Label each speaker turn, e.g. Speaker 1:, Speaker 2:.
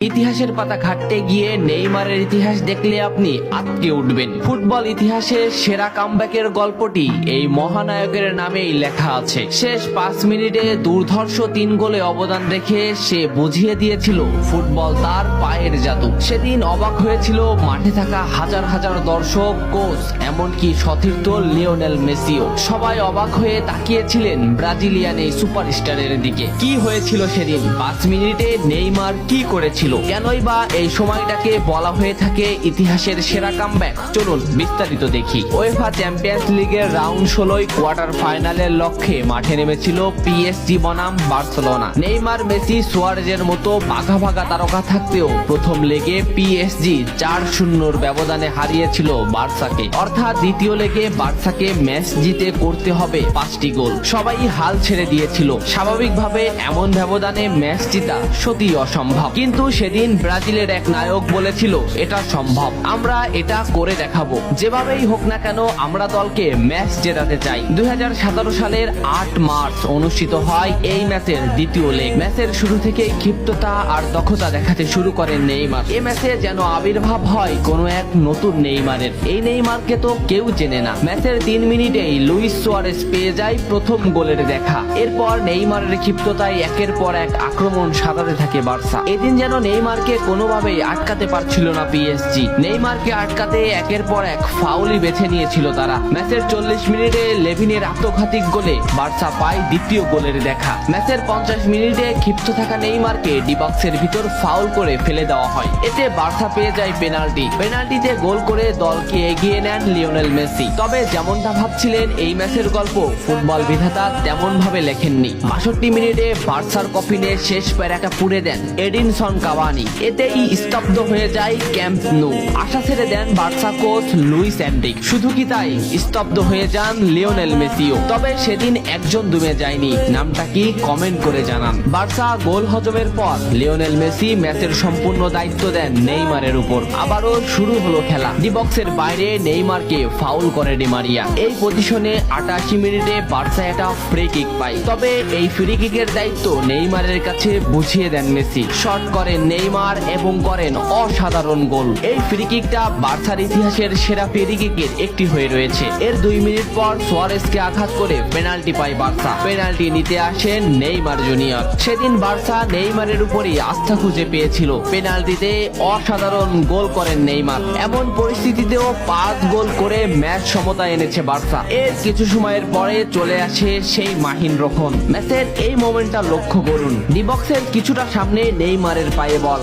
Speaker 1: ইতিহাসের পাতা ঘাটতে গিয়ে নেইমারের ইতিহাস দেখলে আপনি আঁতকে উঠবেন। ফুটবল ইতিহাসে সেরা কামব্যাকের গল্পটি এই মহানায়কের নামেই লেখা আছে। শেষ 5 মিনিটে দুর্ধর্ষ 3 গোলে অবদান রেখে সে বুঝিয়ে দিয়েছিল ফুটবল তার পায়ের জাদু। সেদিন অবাক হয়েছিল মাঠে থাকা হাজার হাজার দর্শক, কোচ, এমনকি সতীর্থ লিওনেল মেসিও। সবাই অবাক হয়ে তাকিয়েছিলেন ব্রাজিলিয়ান এই সুপারস্টারের দিকে। কি হয়েছিল সেদিন? 5 মিনিটে নেইমার কি করেছিল? কেনই বা এই সময়টাকে বলা হয়ে থাকে ইতিহাসের সেরা কামব্যাক? চলুন বিস্তারিত দেখি। উয়েফা চ্যাম্পিয়ন্স লিগের রাউন্ড 16 কোয়ার্টার ফাইনালের লক্ষ্যে মাঠে নেমেছিল পিএসজি বনাম বার্সেলোনা। নেইমার, মেসি, সুয়ারেজের মতো ভাগা ভাগা তারকা থাকতেও প্রথম লেগে পিএসজি 4-0 ব্যবধানে হারিয়েছিল বার্সাকে। অর্থাৎ দ্বিতীয় লেগে বার্সাকে ম্যাচ জিতে করতে হবে 5টি গোল। সবাই হাল ছেড়ে দিয়েছিল। স্বাভাবিকভাবে এমন ব্যবধানে ম্যাচ জিতা সত্যি অসম্ভব, কিন্তু সেদিন ব্রাজিলের এক নায়ক বলেছিল এটা সম্ভব, আমরা এটা করে দেখাবো। যেভাবেই হোক না কেন আমরা দলকে ম্যাচ জেতাতে চাই। 2017 সালের 8 মার্চ অনুষ্ঠিত হয় এই ম্যাচের দ্বিতীয় লেগ। ম্যাচের শুরু থেকে ক্ষিপ্ততা আর দক্ষতা দেখাতে শুরু করেন নেইমার। এই ম্যাচে যেন আবির্ভাব হয় কোনো এক নতুন নেইমারের। এই নেইমারকে তো কেউ চেনে না। ম্যাচের 3 মিনিটেই লুইস সুয়ারেজ পেয়ে যায় প্রথম গোলের দেখা। এরপর নেইমারের ক্ষিপ্ততায় একের পর এক আক্রমণ সাজাতে থাকে বার্সা। এদিন যেন নেইমারকে কোনোভাবেই আটকাতে পারছিল না পিএসজি। নেইমারকে আটকাতে একের পর এক ফাউলই বেছে নিয়েছিল তারা। ম্যাচের 40 মিনিটে লেভিনের আত্মঘাতী গোলে বার্সা পায় দ্বিতীয় গোলের দেখা। ম্যাচের 50 মিনিটে ক্ষিপ্ত থাকা নেইমারকে ডি বক্সের ভিতর ফাউল করে ফেলে দেওয়া হয়। এতে বার্সা পেয়ে যায় পেনাল্টি। পেনাল্টিতে গোল করে দলকে এগিয়ে নেন লিওনেল মেসি। তবে যেমনটা ভাবছিলেন এই ম্যাচের গল্প ফুটবল বিধাতা তেমন ভাবে লেখেননি। 62 মিনিটে বার্সার কফিনে শেষ প্যারাটা পুড়ে দেন এডিনসন কাভানি। এতেই স্তব্ধ হয়ে যায় ক্যাম্প নু। আশা ছেড়ে দেন বার্সা কোচ লুইস এনরিক। শুধু কি তাই, স্তব্ধ হয়ে যান লিওনেল মেসিও। তবে সেদিন একজন দমে যায়নি। নামটা কি কমেন্ট করে জানান। বার্সা গোল হজমের পর লিওনেল মেসি ম্যাচের সম্পূর্ণ দায়িত্ব দেন নেইমারের উপর। আবারও শুরু হলো খেলা। ডি বক্সের বাইরে নেইমারকে ফাউল করে ডি মারিয়া। এই পজিশনে 88 মিনিটে বার্সা একটা ফ্রি কিক পায়। তবে এই ফ্রি কিকের দায়িত্ব নেইমারের কাছে বুঝিয়ে দেন মেসি। শট করেন নেইমার এবং করেন অসাধারণ গোল। এই ফ্রি কিকটা বার্সার ইতিহাসের সেরা ফ্রি কিকের একটি হয়ে রয়েছে। এর 2 মিনিট পর সুয়ারেজকে আঘাত করে পেনাল্টি পায় বার্সা। পেনাল্টি নিতে আসেন নেইমার জুনিয়র। সেদিন বার্সা নেইমারের উপরই আস্থা খুঁজে পেয়েছিল। পেনাল্টিতে অসাধারণ গোল করেন নেইমার। এমন পরিস্থিতিতেও 5 গোল করে ম্যাচ সমতা এনেছে বার্সা। এর কিছু সময়ের পরে চলে আসে সেই মাহিন রক্ষণ। ম্যাচের এই মোমেন্টটা লক্ষ্য করুন। ডি বক্সের কিছুটা সামনে নেইমারের পায়ে বল।